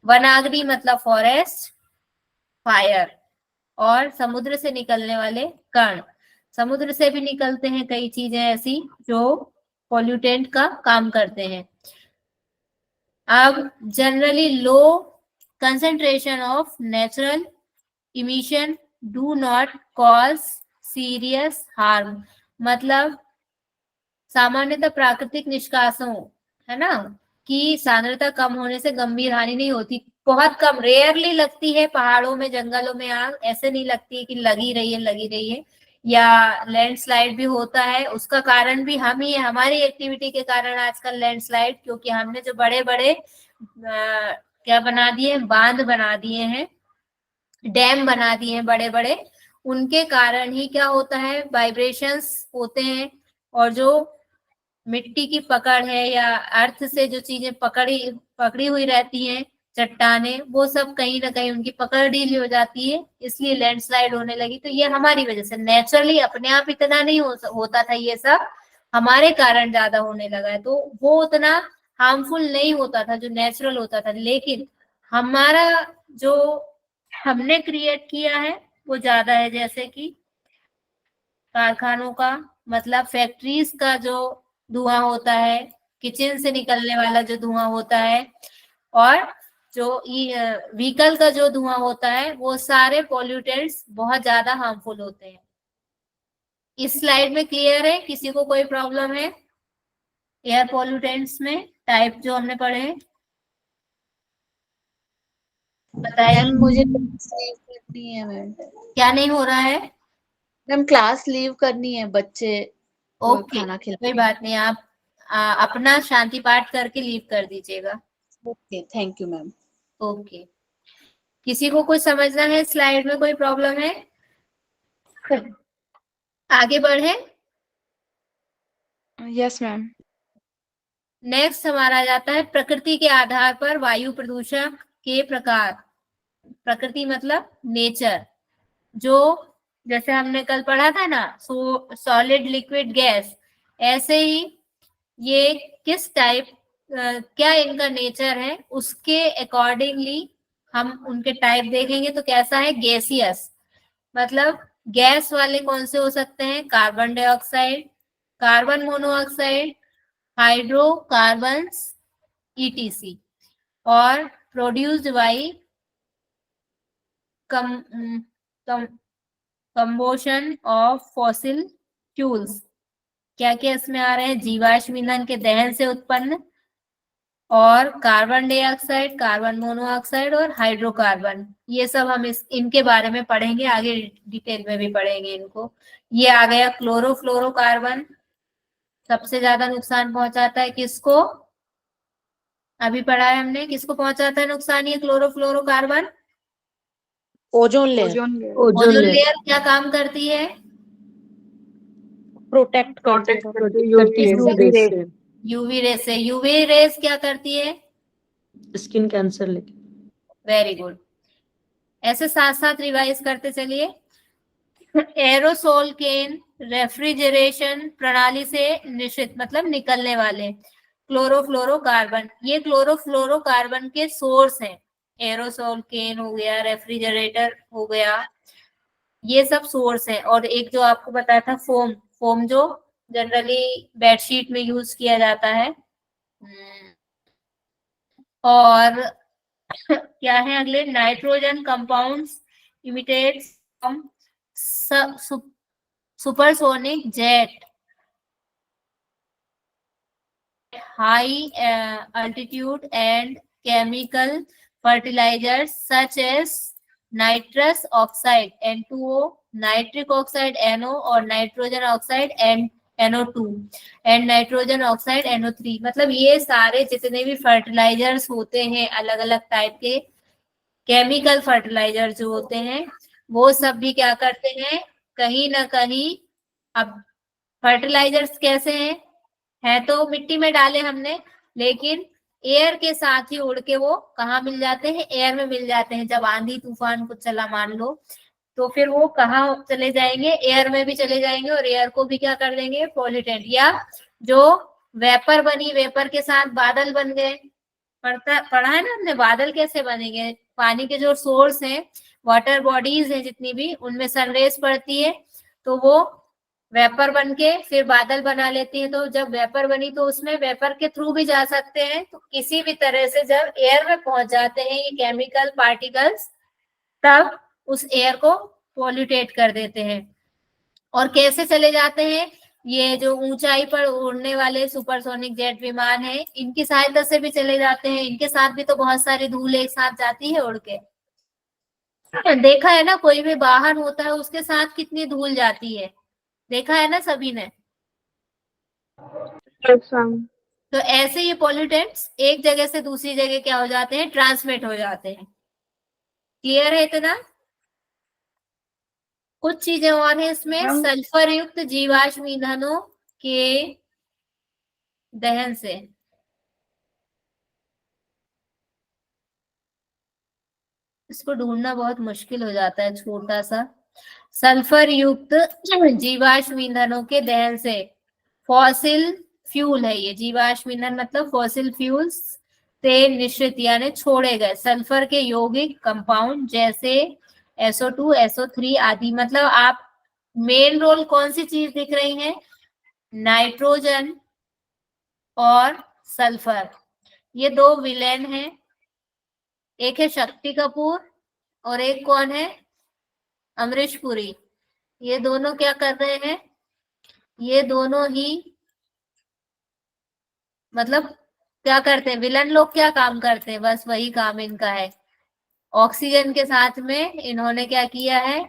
वनाग्नि मतलब फॉरेस्ट, फायर, और समुद्र से निकलने वाले कण। समुद्र से भी निकलते हैं कई चीजें ऐसी जो पॉल्यूटेंट का काम करते हैं। अब generally low concentration of natural emission do not cause serious harm, मतलब सामान्यतः प्राकृतिक निष्कासों, है ना, की सांद्रता कम होने से गंभीर हानि नहीं होती। बहुत कम, रेयरली लगती है पहाड़ों में, जंगलों में आग, ऐसे नहीं लगती है कि लगी रही है। या लैंडस्लाइड भी होता है, उसका कारण भी हम ही है, हमारी एक्टिविटी के कारण आजकल लैंडस्लाइड, क्योंकि हमने जो बड़े बड़े क्या बना दिए, बांध बना दिए हैं, डैम बना दिए हैं बड़े बड़े, उनके कारण ही क्या होता है, वाइब्रेशंस होते हैं, और जो मिट्टी की पकड़ है या अर्थ से जो चीजें पकड़ी हुई रहती हैं, चट्टाने, वो सब कहीं ना कहीं उनकी पकड़ ढीली हो जाती है, इसलिए लैंडस्लाइड होने लगी। तो ये हमारी वजह से, नेचुरली अपने आप इतना नहीं होता था ये सब, हमारे कारण ज्यादा होने लगा है। तो वो उतना हार्मफुल नहीं होता था जो नेचुरल होता था, लेकिन हमारा जो हमने क्रिएट किया है वो ज्यादा है, जैसे कि कारखानों का, मतलब फैक्ट्रीज का जो धुआं होता है, किचन से निकलने वाला जो धुआं होता है, और जो व्हीकल का जो धुआं होता है, वो सारे पॉल्यूटेंट्स बहुत ज्यादा हार्मफुल होते हैं। इस स्लाइड में क्लियर है? किसी को कोई प्रॉब्लम है एयर पॉल्यूटेंट्स में टाइप जो हमने पढ़े हैं? बताइए। मैम मुझे क्लास लीव करनी है मैम। क्या नहीं हो रहा है? मैम क्लास लीव करनी है, बच्चे को ओके, खाना कोई खिला। बात नहीं, आप अपना शांति पाठ करके लीव कर दीजिएगा। Okay, thank you ma'am. Okay, किसी को कुछ समझना है, स्लाइड में कोई प्रॉब्लम है? आगे बढ़े। Yes ma'am. नेक्स्ट हमारा जाता है प्रकृति के आधार पर वायु प्रदूषण के प्रकार। प्रकृति मतलब नेचर, जो जैसे हमने कल पढ़ा था ना, सॉलिड लिक्विड गैस, ऐसे ही ये किस टाइप, क्या इनका नेचर है, उसके अकॉर्डिंगली हम उनके टाइप देखेंगे। तो कैसा है, गैसियस, मतलब गैस वाले कौन से हो सकते हैं, carbon dioxide, carbon monoxide, hydrocarbons, etc, और produced by combustion of fossil fuels. क्या क्या इसमें आ रहे हैं, जीवाश्म ईंधन के दहन से उत्पन्न, और कार्बन डाइऑक्साइड, कार्बन मोनोऑक्साइड, और हाइड्रोकार्बन। ये सब हम इनके बारे में पढ़ेंगे आगे, डिटेल में भी पढ़ेंगे इनको। ये आ गया क्लोरोफ्लोरोकार्बन, सबसे ज्यादा नुकसान पहुंचाता है किसको, अभी पढ़ा है हमने, किसको पहुंचाता है नुकसान ये chlorofluorocarbon? Ozone layer ozone layer ozone layer क्या काम करती है? प्रोटेक्ट प्रोटेक्ट करती करती है यूवी यूवी रेस से यूवी रेस से। यूवी रेस क्या करती है? स्किन कैंसर लेके। वेरी गुड, ऐसे साथ साथ रिवाइज करते चलिए। एरोसोल केन रेफ्रिजरेशन प्रणाली से निश्चित, मतलब निकलने वाले क्लोरोफ्लोरोकार्बन, ये क्लोरोफ्लोरोकार्बन के सोर्स हैं। एरोसोल केन हो गया, रेफ्रिजरेटर हो गया, ये सब सोर्स है। और एक जो आपको बताया था फोम, फोम जो जनरली बेडशीट में यूज किया जाता है। और क्या है अगले, nitrogen compounds imitates from supersonic jet, high altitude, and chemical fertilizers such as nitrous oxide N2O, nitric oxide NO, और nitrogen oxide NO2, and nitrogen oxide NO3। मतलब ये सारे जितने भी फर्टिलाइजर्स होते हैं, अलग अलग टाइप के केमिकल फर्टिलाइजर जो होते हैं, वो सब भी क्या करते हैं, कहीं ना कहीं, अब फर्टिलाइजर्स कैसे हैं, है तो मिट्टी में डाले हमने, लेकिन एयर के साथ ही उड़ के वो कहाँ मिल जाते हैं, एयर में मिल जाते हैं। जब आंधी तूफान कुछ चला मान लो, तो फिर वो कहाँ चले जाएंगे, एयर में भी चले जाएंगे, और एयर को भी क्या कर देंगे, पॉल्यूटेंट या जो वेपर बनी, वेपर के साथ बादल बन गए। पढ़ा है ना हमने, बादल कैसे बनेंगे। पानी के जो सोर्स हैं, वाटर बॉडीज हैं जितनी भी, उनमें सनरेज पड़ती है तो वो वेपर बन के फिर बादल बना लेती है। तो जब वेपर बनी तो उसमें वेपर के थ्रू भी जा सकते हैं। तो किसी भी तरह से जब एयर में पहुंच जाते हैं ये केमिकल पार्टिकल्स, तब उस एयर को पॉल्यूटेट कर देते हैं। और कैसे चले जाते हैं, ये जो ऊंचाई पर उड़ने वाले सुपरसोनिक जेट विमान है, इनकी सहायता से भी चले जाते हैं। इनके साथ भी तो बहुत सारी धूल एक साथ जाती है उड़ के। देखा है ना, कोई भी वाहन होता है उसके साथ कितनी धूल जाती है, देखा है ना सभी ने। Yes ma'am. तो ऐसे ये पॉल्यूटेंट्स एक जगह से दूसरी जगह क्या हो जाते हैं, ट्रांसमिट हो जाते हैं। क्लियर है इतना। कुछ चीजें और है इसमें, मैम सल्फर युक्त जीवाश्म ईंधनों के दहन से। इसको ढूंढना बहुत मुश्किल हो जाता है, छोटा सा। सल्फर युक्त जीवाश्म ईंधनों के दहन से, फॉसिल फ्यूल है ये, जीवाश्म ईंधन मतलब फॉसिल फ्यूल्स से निश्चित यानी छोड़े गए सल्फर के यौगिक कंपाउंड जैसे SO2, SO3 आदि। मतलब आप मेन रोल कौन सी चीज दिख रही है, नाइट्रोजन और सल्फर, ये दो विलेन हैं। एक है शक्ति कपूर और एक कौन है, अमरीश पुरी। ये दोनों क्या कर रहे हैं, ये दोनों ही मतलब क्या करते हैं, विलन लोग क्या काम करते हैं, बस वही काम इनका है। ऑक्सीजन के साथ में इन्होंने क्या किया है,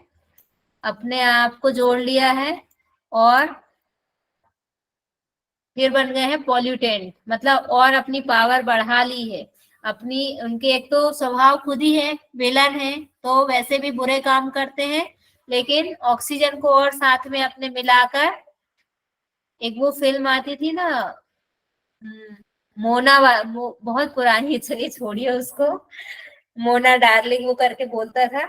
अपने आप को जोड़ लिया है और फिर बन गए हैं पॉल्यूटेंट। मतलब और अपनी पावर बढ़ा ली है अपनी। उनके एक तो स्वभाव खुद ही है, विलन है, तो वैसे भी बुरे काम करते हैं, लेकिन ऑक्सीजन को और साथ में अपने मिलाकर, एक वो फिल्म आती थी ना, मोना बहुत पुरानी, चलिए छोड़िए उसको, मोना डार्लिंग वो करके बोलता था,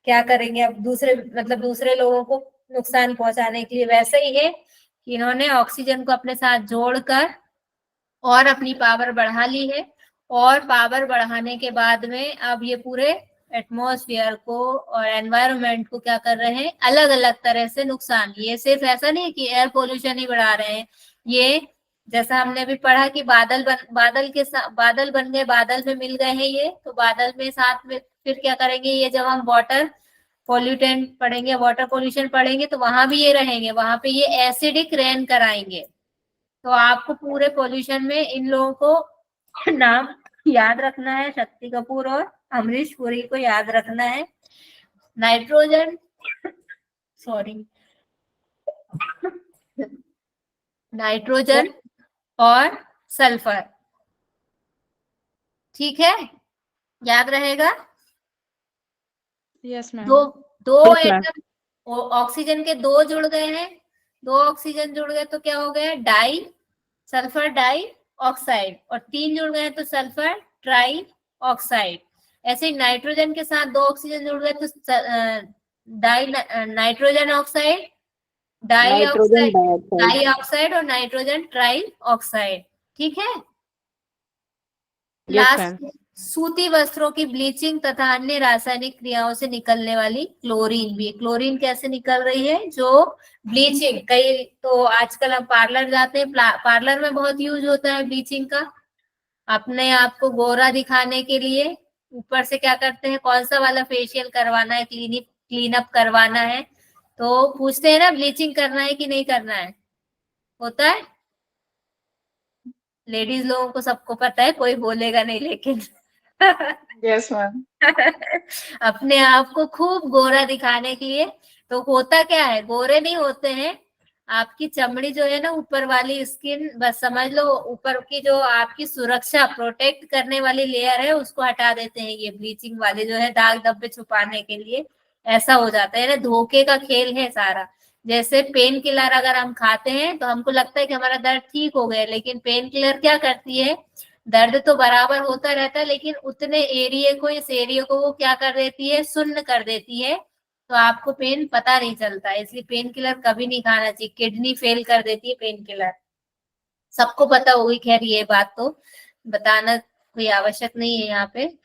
क्या करेंगे अब दूसरे मतलब दूसरे लोगों को नुकसान पहुंचाने के लिए। वैसे ही है कि इन्होंने ऑक्सीजन को अपने साथ जोड़कर और अपनी पावर बढ़ा ली है। और पावर बढ़ाने के बाद में अब ये पूरे एटमॉस्फेयर को और एनवायरनमेंट को क्या कर रहे हैं, अलग अलग तरह से नुकसान। ये सिर्फ ऐसा नहीं कि एयर पोल्यूशन ही बढ़ा रहे हैं, ये जैसा हमने भी पढ़ा कि बादल बन गए, बादल में मिल गए हैं ये, तो बादल में साथ में फिर क्या करेंगे, ये जब हम वाटर पोल्यूटेंट पढ़ेंगे, वाटर पोल्यूशन पढ़ेंगे, तो वहां भी ये रहेंगे, वहां पे ये एसिडिक रेन कराएंगे। तो आपको पूरे पोल्यूशन में इन लोगों को नाम याद रखना है, शक्ति कपूर और अमरीश पुरी को याद रखना है। नाइट्रोजन सॉरी नाइट्रोजन और सल्फर, ठीक है, याद रहेगा। Yes ma'am. दो Yes, ma'am. एटम ऑक्सीजन के दो जुड़ गए हैं, दो ऑक्सीजन जुड़ गए तो क्या हो गया, सल्फर डाई ऑक्साइड, और तीन जुड़ गए तो सल्फर ट्राई ऑक्साइड। ऐसे ही नाइट्रोजन के साथ दो ऑक्सीजन जुड़ गए तो नाइट्रोजन ऑक्साइड, डाई ऑक्साइड और नाइट्रोजन ट्राई ऑक्साइड, ठीक है। Yes, लास्ट, सूती वस्त्रों की ब्लीचिंग तथा अन्य रासायनिक क्रियाओं से निकलने वाली क्लोरीन भी। क्लोरीन कैसे निकल रही है, जो ब्लीचिंग, कई तो आजकल हम पार्लर जाते हैं, पार्लर में बहुत यूज होता है ब्लीचिंग का, अपने आप को गोरा दिखाने के लिए। ऊपर से क्या करते हैं, कौन सा वाला फेशियल करवाना है, क्लीन अप करवाना है, तो पूछते हैं ना ब्लीचिंग करना है कि नहीं करना है, होता है। लेडीज लोगों को सबको पता है, कोई बोलेगा नहीं, लेकिन यस मैम। अपने आप को खूब गोरा दिखाने के लिए। तो होता क्या है, गोरे नहीं होते हैं, आपकी चमड़ी जो है ना, ऊपर वाली स्किन, बस समझ लो ऊपर की जो आपकी सुरक्षा प्रोटेक्ट करने वाली लेयर है उसको हटा देते हैं ये ब्लीचिंग वाले जो है, दाग धब्बे छुपाने के लिए। ऐसा हो जाता है ना, धोखे का खेल है सारा। जैसे पेन किलर अगर हम खाते हैं तो हमको लगता है कि हमारा दर्द ठीक हो गया, लेकिन पेन किलर क्या करती है, दर्द तो बराबर होता रहता है, लेकिन उतने एरिया को, इस एरिया को वो क्या कर देती है, सुन्न कर देती है, तो आपको पेन पता नहीं चलता है, इसलिए पेन किलर कभी नहीं खाना चाहिए, किडनी फेल कर देती है पेन किलर। सबको पता होगी, खैर ये बात तो बताना कोई आवश्यक नहीं है यहाँ पे,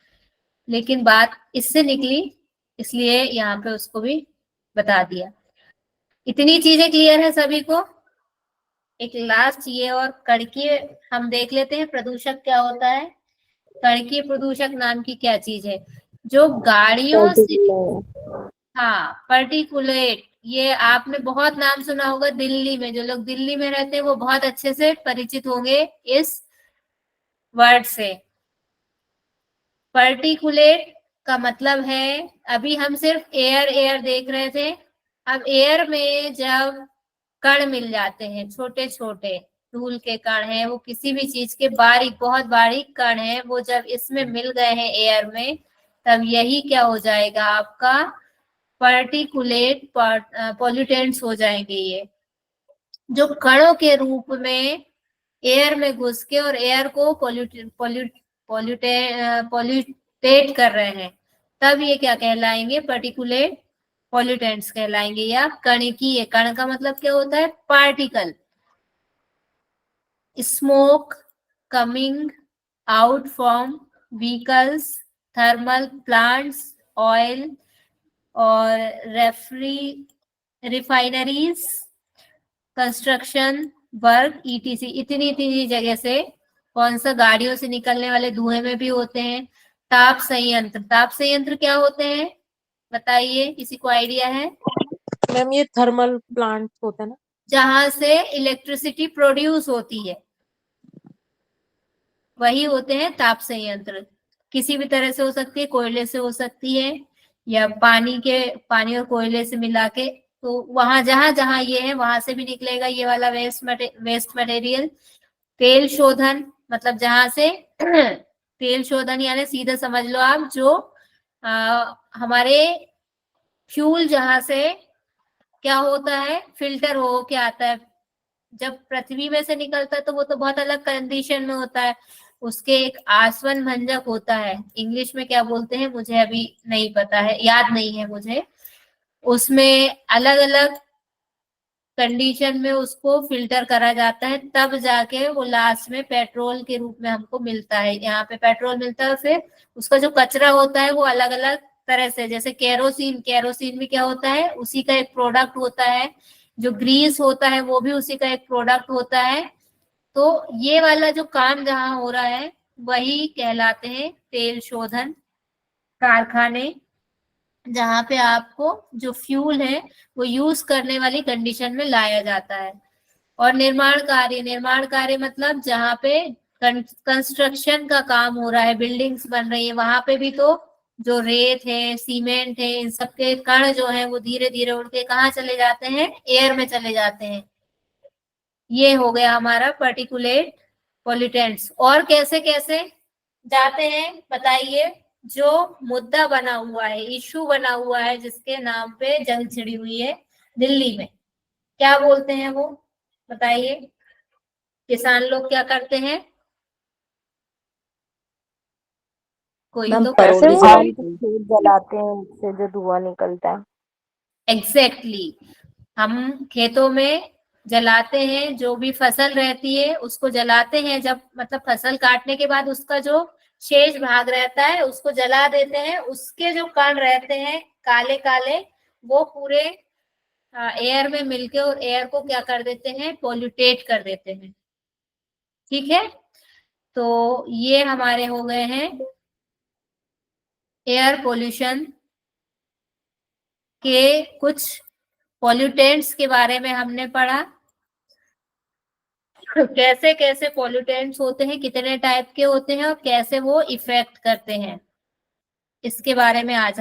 लेकिन बात इससे निकली इसलिए यहाँ पे उसको भी बता दिया। इतनी चीजें क्लियर है सभी को? एक लास्ट ये और कणकीय हम देख लेते हैं, प्रदूषक क्या होता है। कणकीय प्रदूषक नाम की क्या चीज है जो गाड़ियों से, हाँ पर्टिकुलेट, ये आपने बहुत नाम सुना होगा, दिल्ली में जो लोग दिल्ली में रहते हैं वो बहुत अच्छे से परिचित होंगे इस वर्ड से। पर्टिकुलेट का मतलब है, अभी हम सिर्फ एयर एयर देख रहे थे, अब एयर में जब कण मिल जाते हैं, छोटे छोटे धूल के कण हैं, वो किसी भी चीज के बारीक बहुत बारीक कण हैं, वो जब इसमें मिल गए हैं एयर में, तब यही क्या हो जाएगा आपका पर्टिकुलेट पॉल्यूटेंट्स हो जाएंगे। ये जो कणों के रूप में एयर में घुस के और एयर को पॉल्यूटेट कर रहे हैं, तब ये क्या कहलाएंगे, पर्टिकुलेट पॉल्यूटेंट्स कहलाएंगे या कणकीय। कण का मतलब क्या होता है, particle. Smoke coming out from vehicles, thermal plants, oil और रिफाइनरीज, कंस्ट्रक्शन वर्क ईटीसी, इतनी इतनी जगह से, कौन सा, गाड़ियों से निकलने वाले धुएं में भी होते हैं। ताप संयंत्र, ताप संयंत्र क्या होते हैं बताइए, किसी को आइडिया है? मैम ये थर्मल प्लांट होता है ना, जहां से इलेक्ट्रिसिटी प्रोड्यूस होती है वही होते हैं ताप संयंत्र। किसी भी तरह से हो सकती है, कोयले से हो सकती है या पानी और कोयले से मिला के, तो वहां जहां जहां ये है वहां से भी निकलेगा ये वाला वेस्ट मटेरियल। तेल शोधन मतलब जहां से तेल शोधन यानी सीधा समझ लो आप, जो हमारे फ्यूल जहां से क्या होता है, फिल्टर हो के आता है, जब पृथ्वी में से निकलता है तो वो तो बहुत अलग कंडीशन में होता है, उसके एक आसवन भंजक होता है, इंग्लिश में क्या बोलते हैं मुझे अभी नहीं पता है, याद नहीं है मुझे, उसमें अलग अलग कंडीशन में उसको फिल्टर करा जाता है, तब जाके वो लास्ट में पेट्रोल के रूप में हमको मिलता है। यहाँ पे पेट्रोल मिलता है, फिर उसका जो कचरा होता है वो अलग अलग तरह से, जैसे केरोसिन, केरोसिन भी क्या होता है, उसी का एक प्रोडक्ट होता है, जो ग्रीस होता है वो भी उसी का एक प्रोडक्ट होता है। तो ये वाला जो काम जहाँ हो रहा है वही कहलाते हैं तेल शोधन कारखाने, जहाँ पे आपको जो फ्यूल है वो यूज करने वाली कंडीशन में लाया जाता है। और निर्माण कार्य मतलब जहाँ पे कंस्ट्रक्शन का काम हो रहा है, बिल्डिंग्स बन रही है, वहां पे भी तो जो रेत है, सीमेंट है, इन सब के कण जो है वो धीरे धीरे उड़ के कहाँ चले जाते हैं, एयर में चले जाते हैं। ये हो गया हमारा पर्टिकुलेट पॉल्यूटेंट्स। और कैसे कैसे जाते हैं बताइए, जो मुद्दा बना हुआ है, इशू बना हुआ है, जिसके नाम पे जंग छिड़ी हुई है दिल्ली में, क्या बोलते हैं वो बताइए, किसान लोग क्या करते हैं, कोई मैम तो पैसे करते हैं। खेत जलाते हैं, उससे जो धुआं निकलता है। एग्जैक्टली हम खेतों में जलाते हैं, जो भी फसल रहती है उसको जलाते हैं, जब मतलब फसल काटने के बाद उसका जो शेष भाग रहता है उसको जला देते हैं, उसके जो कण रहते हैं काले काले, वो पूरे एयर में मिलके और एयर को क्या कर देते हैं, पॉल्यूटेट कर देते हैं। ठीक है, तो ये हमारे हो गए हैं एयर पोल्यूशन के कुछ पॉल्यूटेंट्स के बारे में हमने पढ़ा, कैसे कैसे पॉल्यूटेंट्स होते हैं, कितने टाइप के होते हैं और कैसे वो इफेक्ट करते हैं, इसके बारे में आज